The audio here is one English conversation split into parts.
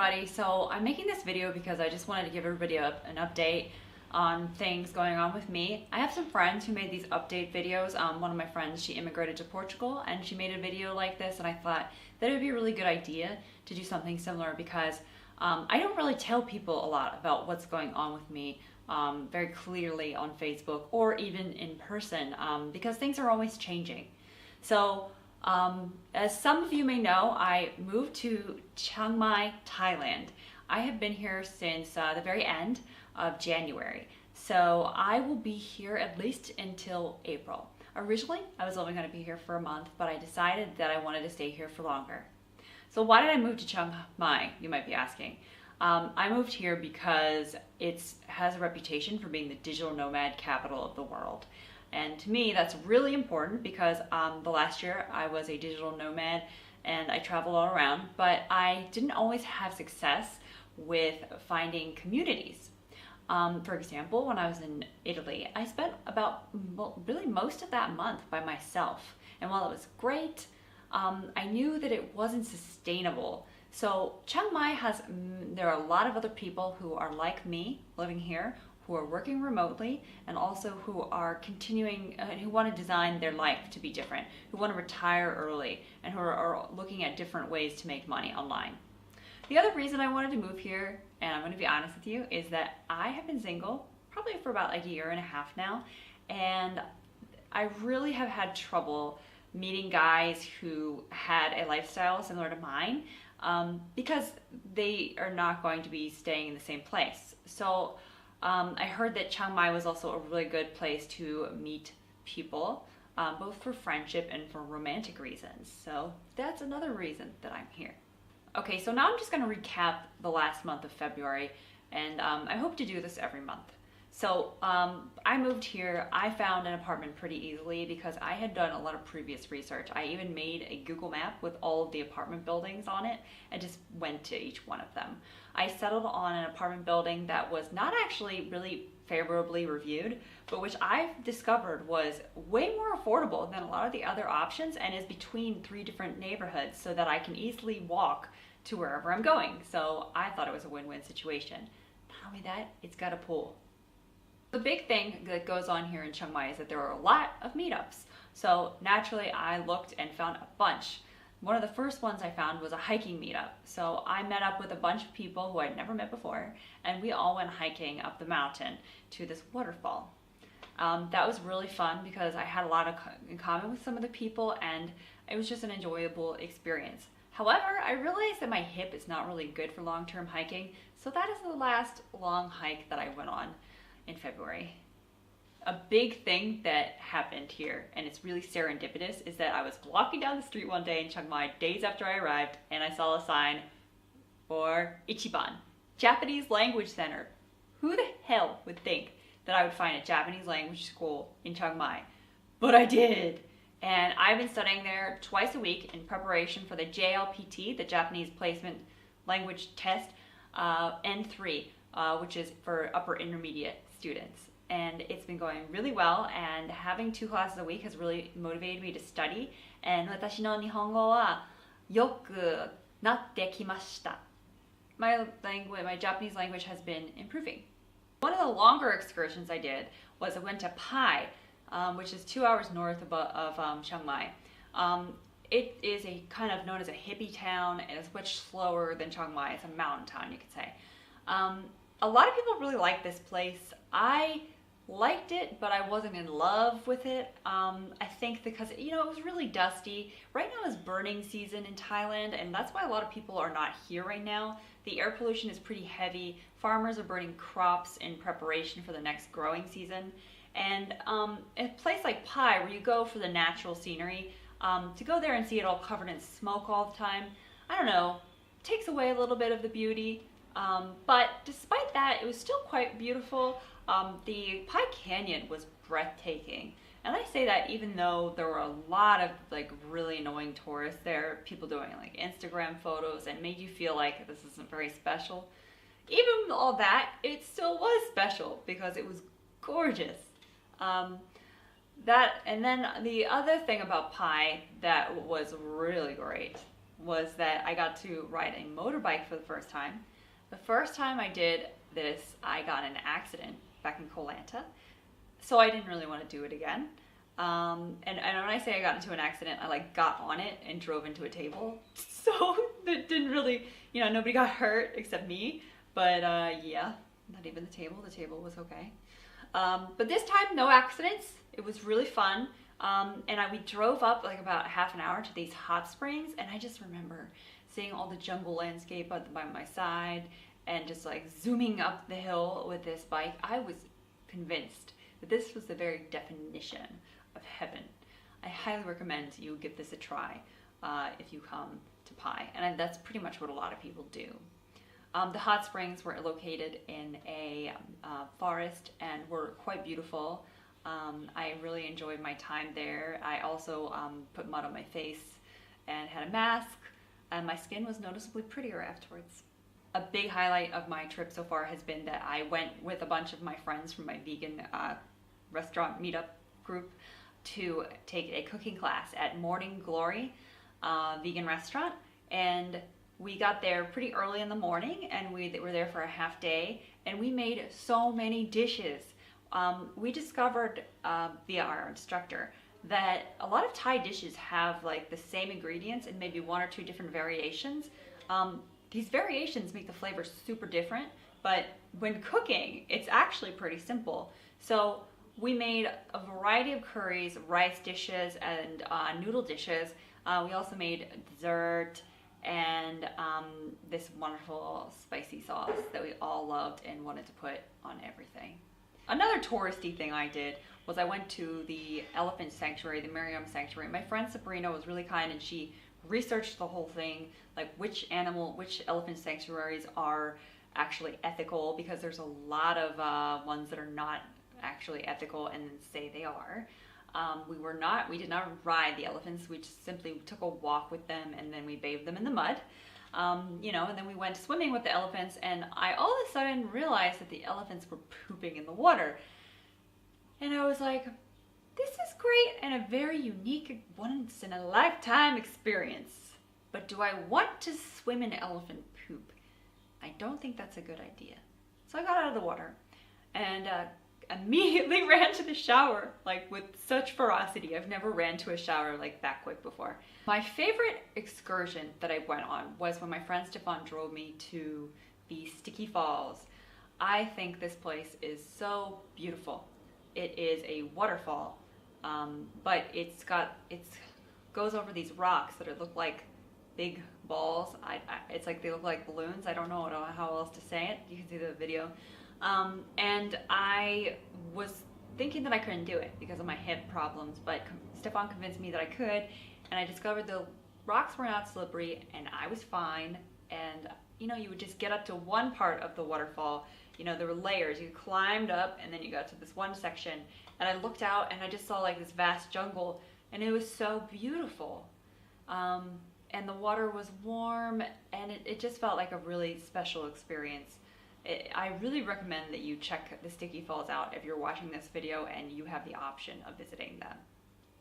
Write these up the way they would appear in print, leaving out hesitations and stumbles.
everybody. So I'm making this video because I just wanted to give everybody an update on things going on with me. I have some friends who made these update videos. One of my friends, she immigrated to Portugal and she made a video like this, and I thought that it would be a really good idea to do something similar because I don't really tell people a lot about what's going on with me very clearly on Facebook or even in person because things are always changing. So as some of you may know, I moved to Chiang Mai, Thailand. I have been here since the very end of January. So I will be here at least until April. Originally, I was only going to be here for a month, but I decided that I wanted to stay here for longer. So why did I move to Chiang Mai, you might be asking? I moved here because it has a reputation for being the digital nomad capital of the world. And to me, that's really important because the last year I was a digital nomad and I traveled all around, but I didn't always have success with finding communities. For example, when I was in Italy, I spent really most of that month by myself. And while it was great, I knew that it wasn't sustainable. So Chiang Mai there are a lot of other people who are like me living here, who are working remotely, and also who are continuing, who want to design their life to be different, who want to retire early, and who are looking at different ways to make money online. The other reason I wanted to move here, and I'm going to be honest with you, is that I have been single probably for about a year and a half now, and I really have had trouble meeting guys who had a lifestyle similar to mine because they are not going to be staying in the same place. So I heard that Chiang Mai was also a really good place to meet people, both for friendship and for romantic reasons. So that's another reason that I'm here. Okay, so now I'm just going to recap the last month of February, and I hope to do this every month. So I moved here. I found an apartment pretty easily because I had done a lot of previous research. I even made a Google map with all of the apartment buildings on it and just went to each one of them. I settled on an apartment building that was not actually really favorably reviewed, but which I've discovered was way more affordable than a lot of the other options and is between 3 different neighborhoods so that I can easily walk to wherever I'm going. So I thought it was a win-win situation. Not only that, it's got a pool. The big thing that goes on here in Chiang Mai is that there are a lot of meetups. So naturally I looked and found a bunch. One of the first ones I found was a hiking meetup. So I met up with a bunch of people who I'd never met before, and we all went hiking up the mountain to this waterfall. That was really fun because I had a lot in common with some of the people, and it was just an enjoyable experience. However, I realized that my hip is not really good for long-term hiking, so that is the last long hike that I went on in February. A big thing that happened here, and it's really serendipitous, is that I was walking down the street one day in Chiang Mai days after I arrived, and I saw a sign for Ichiban, Japanese Language Center. Who the hell would think that I would find a Japanese language school in Chiang Mai? But I did! And I've been studying there twice a week in preparation for the JLPT, the Japanese Placement Language Test, N3, which is for upper intermediate students. And it's been going really well, and having 2 classes a week has really motivated me to study. And watashi no nihongo wa yoku natte kimashita. My Japanese language has been improving. One of the longer excursions I did was I went to Pai, which is 2 hours north of Chiang Mai. It is a kind of known as a hippie town, and it's much slower than Chiang Mai. It's a mountain town, you could say. A lot of people really like this place. I liked it, but I wasn't in love with it. I think because, it was really dusty. Right now is burning season in Thailand, and that's why a lot of people are not here right now. The air pollution is pretty heavy. Farmers are burning crops in preparation for the next growing season. And a place like Pai, where you go for the natural scenery, to go there and see it all covered in smoke all the time, I don't know, takes away a little bit of the beauty. But despite that, it was still quite beautiful. The Pai Canyon was breathtaking. And I say that even though there were a lot of really annoying tourists there, people doing Instagram photos, and made you feel like this isn't very special. Even with all that, it still was special because it was gorgeous. And then the other thing about Pai that was really great was that I got to ride a motorbike for the first time. The first time I did this, I got in an accident back in Koh Lanta, so I didn't really want to do it again. And when I say I got into an accident, I like got on it and drove into a table. So it didn't really, nobody got hurt except me. But yeah, not even the table. The table was okay. But this time, no accidents. It was really fun. We drove up like about half an hour to these hot springs, and I just remember seeing all the jungle landscape by my side and just like zooming up the hill with this bike. I was convinced that this was the very definition of heaven. I highly recommend you give this a try if you come to Pai, and that's pretty much what a lot of people do. The hot springs were located in a forest and were quite beautiful. I really enjoyed my time there. I also put mud on my face and had a mask, and my skin was noticeably prettier afterwards. A big highlight of my trip so far has been that I went with a bunch of my friends from my vegan restaurant meetup group to take a cooking class at Morning Glory vegan restaurant, and we got there pretty early in the morning, and we were there for a half day, and we made so many dishes. We discovered via our instructor that a lot of Thai dishes have like the same ingredients and maybe one or two different variations. These variations make the flavor super different, but when cooking, it's actually pretty simple. So we made a variety of curries, rice dishes, and noodle dishes. We also made dessert and this wonderful spicy sauce that we all loved and wanted to put on everything. Another touristy thing I did was I went to the elephant sanctuary, the Miriam sanctuary. My friend Sabrina was really kind, and she researched the whole thing, like which elephant sanctuaries are actually ethical, because there's a lot of ones that are not actually ethical and then say they are. We did not ride the elephants. We just simply took a walk with them, and then we bathed them in the mud. And then we went swimming with the elephants, and I all of a sudden realized that the elephants were pooping in the water. And I was like, this is great and a very unique, once in a lifetime experience. But do I want to swim in elephant poop? I don't think that's a good idea. So I got out of the water and immediately ran to the shower, like with such ferocity. I've never ran to a shower like that quick before. My favorite excursion that I went on was when my friend Stefan drove me to the Sticky Falls. I think this place is so beautiful. It is a waterfall, but it goes over these rocks that look like big balls. It's like they look like balloons. I don't know how else to say it. You can see the video. And I was thinking that I couldn't do it because of my hip problems, but Stefan convinced me that I could, and I discovered the rocks were not slippery and I was fine. And you would just get up to one part of the waterfall. There were layers. You climbed up and then you got to this one section, and I looked out and I just saw like this vast jungle, and it was so beautiful. And the water was warm, and it just felt like a really special experience. I really recommend that you check the Sticky Falls out if you're watching this video and you have the option of visiting them.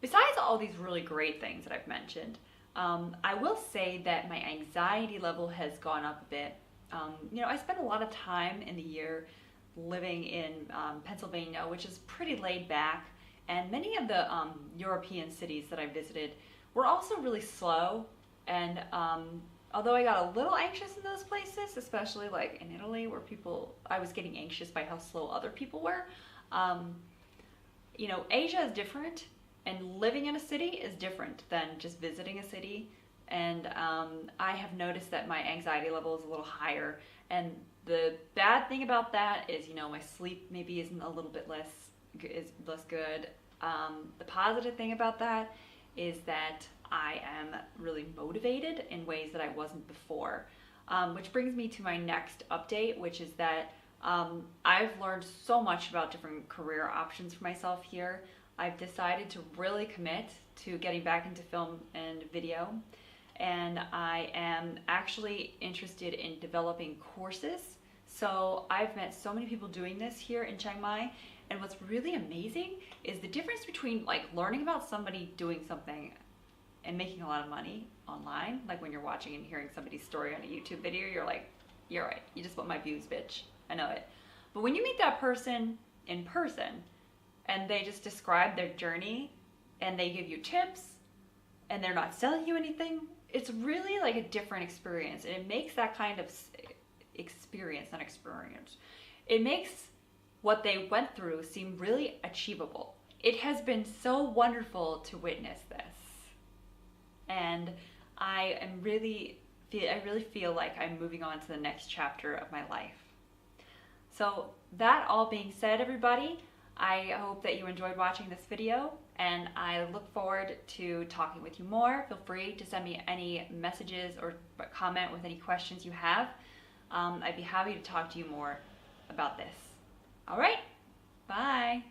Besides all these really great things that I've mentioned, I will say that my anxiety level has gone up a bit. I spend a lot of time in the year living in Pennsylvania, which is pretty laid back, and many of the European cities that I visited were also really slow. And although I got a little anxious in those places, especially like in Italy, where I was getting anxious by how slow other people were. Asia is different, and living in a city is different than just visiting a city. And I have noticed that my anxiety level is a little higher. And the bad thing about that is, my sleep maybe isn't a little bit less good. The positive thing about that is that I am really motivated in ways that I wasn't before. Which brings me to my next update, which is that I've learned so much about different career options for myself here. I've decided to really commit to getting back into film and video. And I am actually interested in developing courses. So I've met so many people doing this here in Chiang Mai. And what's really amazing is the difference between like learning about somebody doing something and making a lot of money online. Like when you're watching and hearing somebody's story on a YouTube video, you're like, you're right, you just want my views, bitch. I know it. But when you meet that person in person and they just describe their journey and they give you tips and they're not selling you anything, it's really like a different experience. And it makes that kind of experience, it makes what they went through seem really achievable. It has been so wonderful to witness this. And I really feel like I'm moving on to the next chapter of my life. So that all being said, everybody, I hope that you enjoyed watching this video, and I look forward to talking with you more. Feel free to send me any messages or comment with any questions you have. I'd be happy to talk to you more about this. All right, bye.